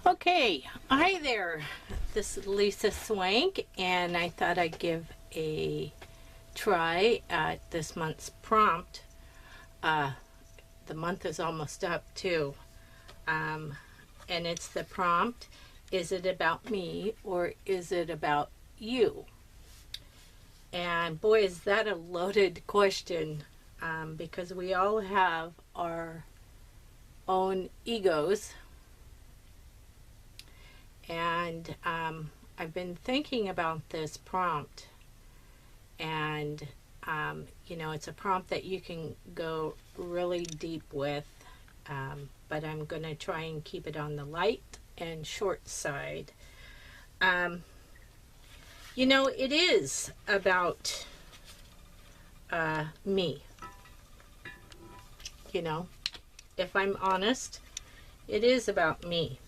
Okay, hi there. This is Lisa Swank, and I thought I'd give a try at this month's prompt. The month is almost up too, and it's the prompt: is it about me or is it about you? And boy, is that a loaded question, because we all have our own egos. And I've been thinking about this prompt, and it's a prompt that you can go really deep with, but I'm going to try and keep it on the light and short side. It is about me. If I'm honest, it is about me.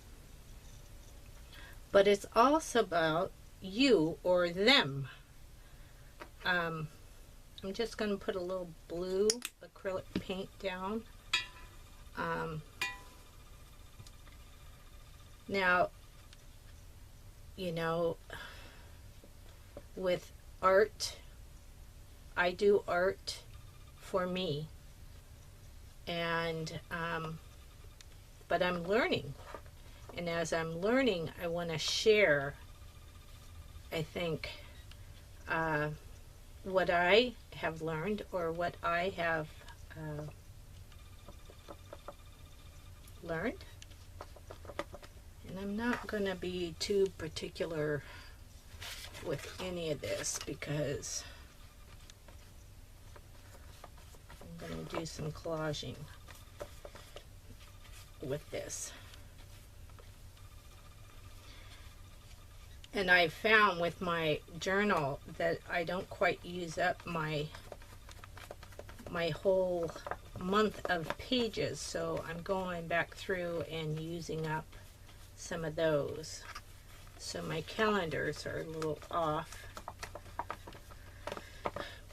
But it's also about you or them. I'm just going to put a little blue acrylic paint down. Now, with art, I do art for me. And, but I'm learning. And as I'm learning, I want to share, I think, what I have learned or what I have learned. And I'm not going to be too particular with any of this because I'm going to do some collaging with this. And I found with my journal that I don't quite use up my whole month of pages, so I'm going back through and using up some of those. So my calendars are a little off,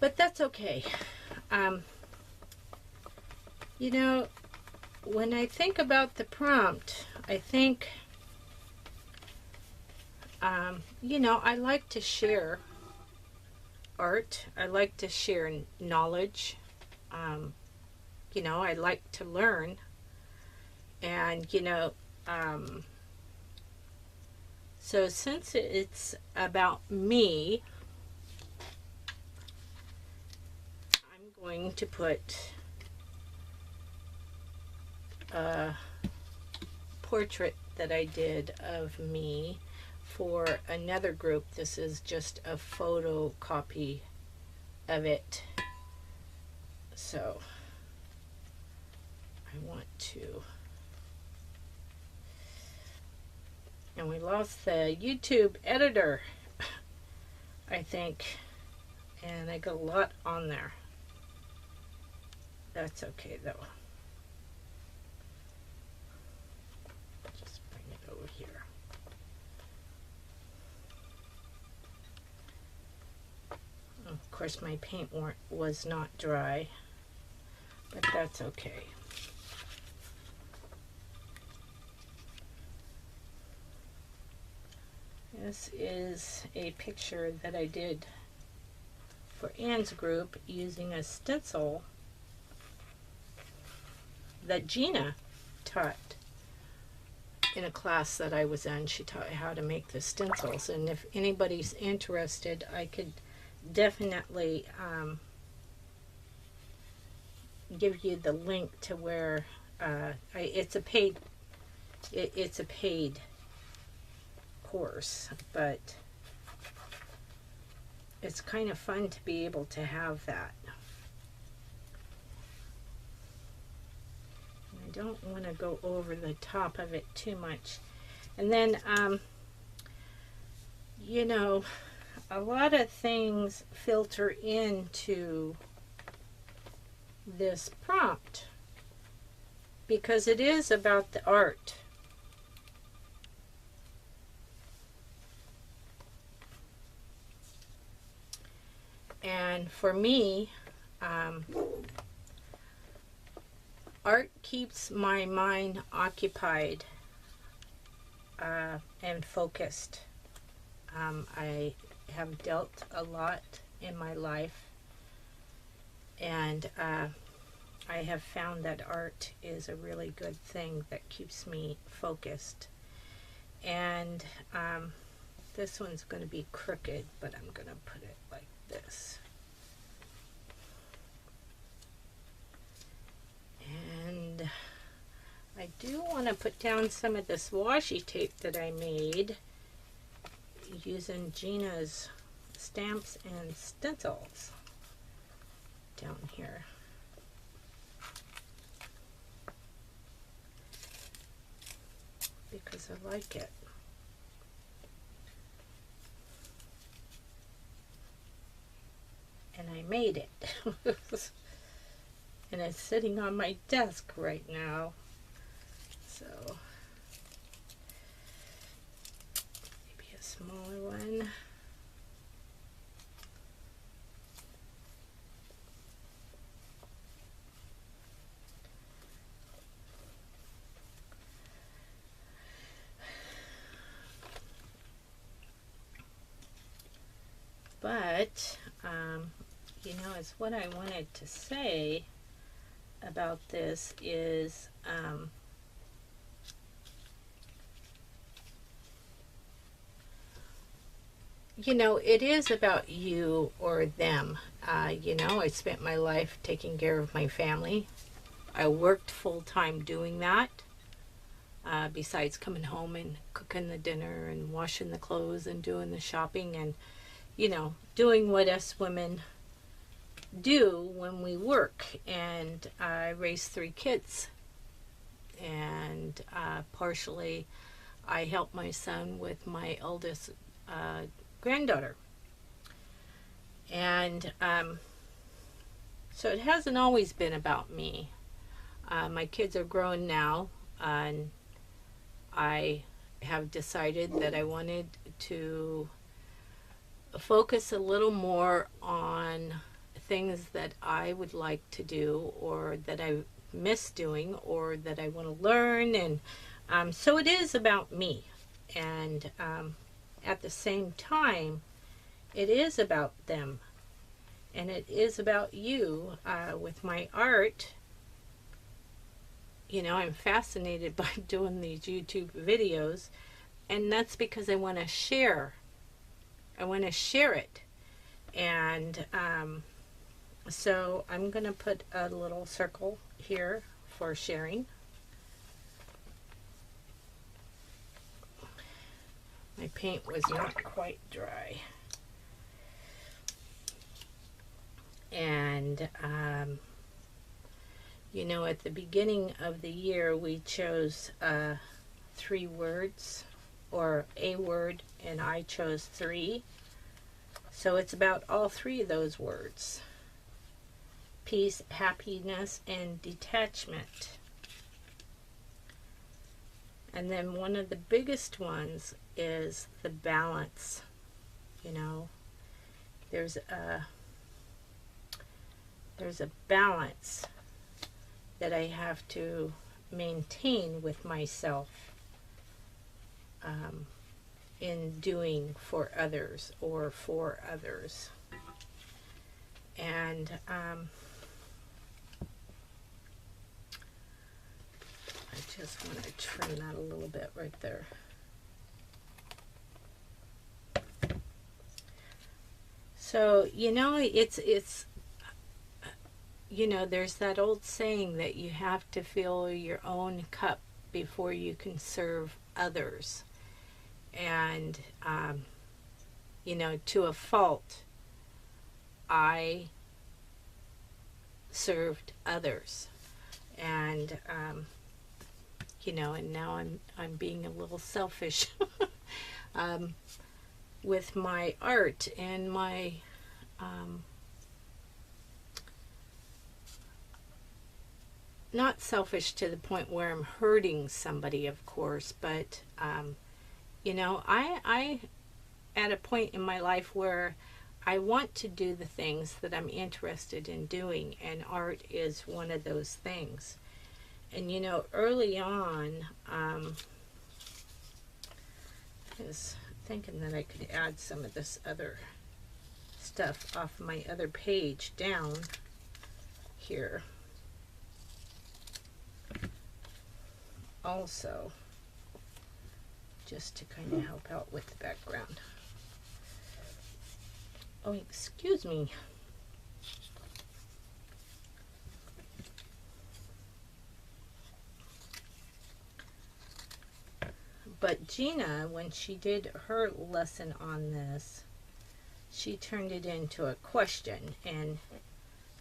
but that's okay. When I think about the prompt, I think I like to share art. I like to share knowledge. I like to learn. And, so since it's about me, I'm going to put a portrait that I did of me for another group. This is just a photocopy of it. So I want to, and we lost the YouTube editor, I think, and I got a lot on there. That's okay though. Just bring it over here. Of course, my paint was not dry, but that's okay. This is a picture that I did for Anne's group using a stencil that Gina taught in a class that I was in. She taught how to make the stencils, and if anybody's interested, I could definitely give you the link to where it's a paid course, but it's kind of fun to be able to have that. And I don't want to go over the top of it too much. And then a lot of things filter into this prompt because it is about the art. And for me, art keeps my mind occupied and focused. I have dealt a lot in my life, and I have found that art is a really good thing that keeps me focused. And this one's going to be crooked, but I'm going to put it like this. And I do want to put down some of this washi tape that I made using Gina's stamps and stencils down here. Because I like it. And I made it. And it's sitting on my desk right now. So maybe a smaller one. But, you know, it's what I wanted to say about this is, you know, it is about you or them. You know, I spent my life taking care of my family. I worked full-time doing that, besides coming home and cooking the dinner and washing the clothes and doing the shopping and, you know, doing what us women do when we work. And I raised 3 kids, and partially I helped my son with my eldest granddaughter. And so it hasn't always been about me. My kids are grown now, and I have decided that I wanted to focus a little more on things that I would like to do, or that I miss doing, or that I want to learn. And so it is about me. And at the same time, it is about them. And it is about you. With my art, you know, I'm fascinated by doing these YouTube videos. And that's because I want to share. I want to share it. And so I'm going to put a little circle here for sharing. My paint was not quite dry. And, you know, at the beginning of the year, we chose 3 words, or a word, and I chose 3. So it's about all 3 of those words: peace, happiness, and detachment. And then one of the biggest ones is the balance. You know, there's a balance that I have to maintain with myself in doing for others or for others. And I just want to trim that a little bit right there. So, you know, it's you know, there's that old saying that you have to fill your own cup before you can serve others. And, you know, to a fault, I served others. And, you know, and now I'm being a little selfish with my art and my not selfish to the point where I'm hurting somebody, of course, but you know, I at a point in my life where I want to do the things that I'm interested in doing, and art is one of those things. And you know, early on, is thinking that I could add some of this other stuff off my other page down here also, just to kind of help out with the background. Oh, excuse me. But Gina, when she did her lesson on this, she turned it into a question and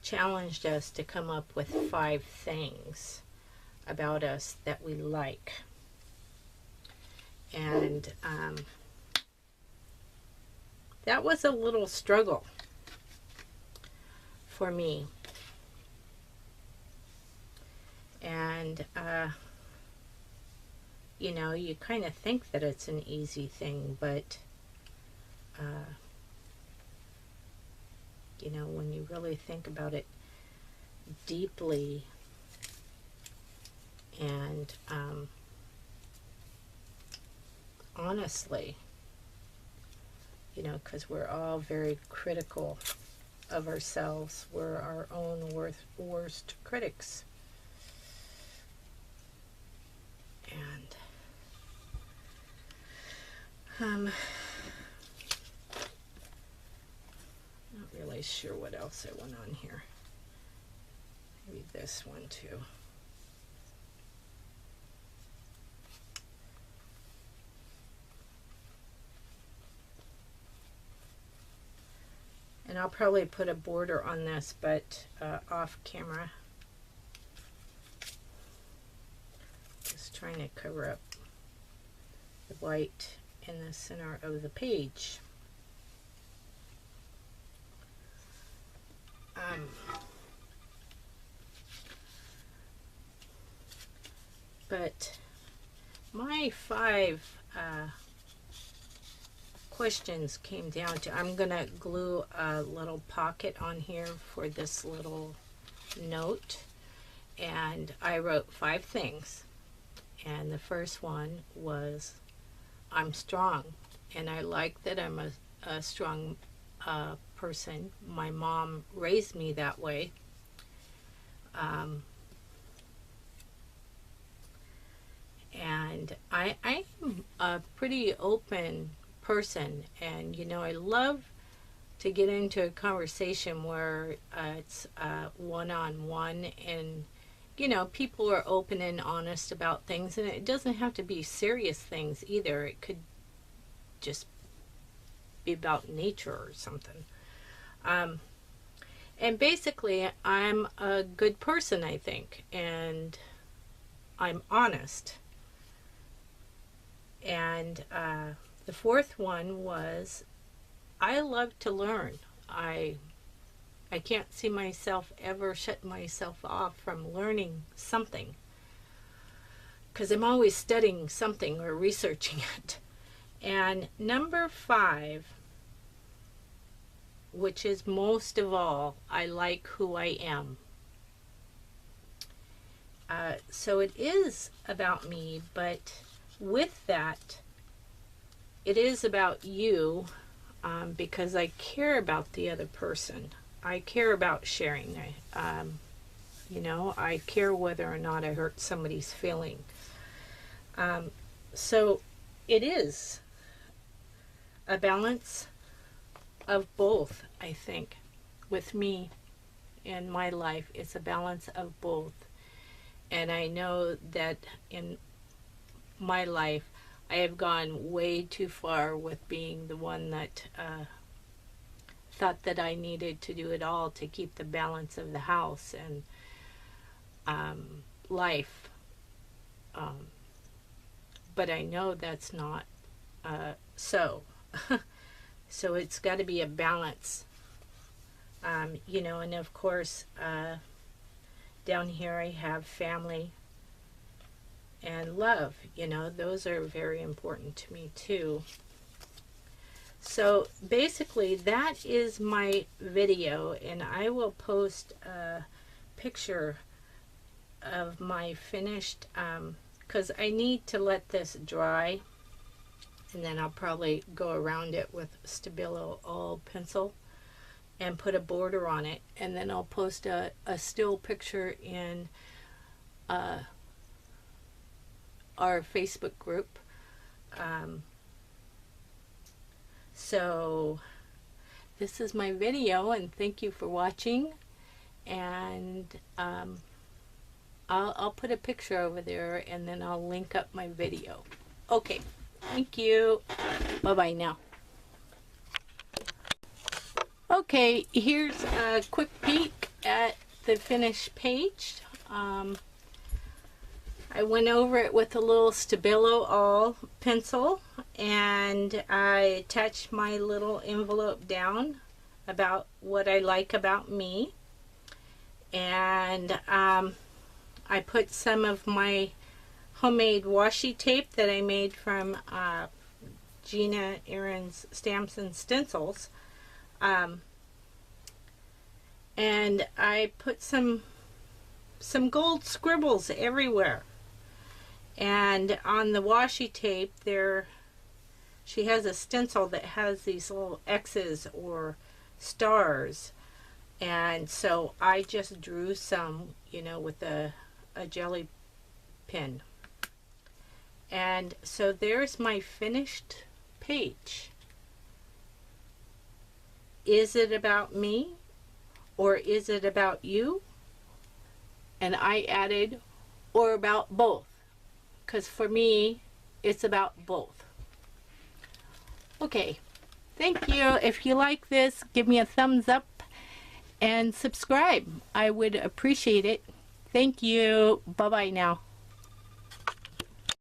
challenged us to come up with 5 things about us that we like. And that was a little struggle for me. And you know, you kind of think that it's an easy thing, but you know, when you really think about it deeply and honestly, you know, because we're all very critical of ourselves. We're our own worst critics. And not really sure what else I went on here. Maybe this one too. And I'll probably put a border on this, but off camera. Just trying to cover up the white in the center of the page. But my 5 questions came down to, I'm gonna glue a little pocket on here for this little note, and I wrote 5 things, and the first one was I'm strong, and I like that I'm a strong person. My mom raised me that way. And I'm a pretty open person, and you know, I love to get into a conversation where it's one-on-one, and you know, people are open and honest about things, and it doesn't have to be serious things either. It could just be about nature or something. And basically, I'm a good person, I think, and I'm honest. And the 4th one was I love to learn. I can't see myself ever shut myself off from learning something, because I'm always studying something or researching it. And number 5, which is most of all, I like who I am. So it is about me, but with that, it is about you, because I care about the other person. I care about sharing. You know, I care whether or not I hurt somebody's feeling. So it is a balance of both, I think. With me in my life, it's a balance of both. And I know that in my life, I have gone way too far with being the one that thought that I needed to do it all to keep the balance of the house and life. But I know that's not so. So it's got to be a balance. You know, and of course, down here I have family and love. You know, those are very important to me too. So basically, that is my video, and I will post a picture of my finished, because I need to let this dry, And then I'll probably go around it with Stabilo all pencil and put a border on it. And then I'll post a still picture in our Facebook group. So this is my video, and thank you for watching. And I'll put a picture over there, and then I'll link up my video. Okay, thank you. Bye-bye now. Okay, here's a quick peek at the finished page. I went over it with a little Stabilo all pencil, and I attached my little envelope down about what I like about me. And I put some of my homemade washi tape that I made from Gina Ahrens stamps and stencils. And I put some gold scribbles everywhere. And on the washi tape there, she has a stencil that has these little X's or stars. And so I just drew some, you know, with a jelly pen. And so there's my finished page. Is it about me, or is it about you? And I added, or about both, because for me it's about both. Okay, thank you. If you like this, give me a thumbs up and subscribe. I would appreciate it. Thank you. Bye bye now.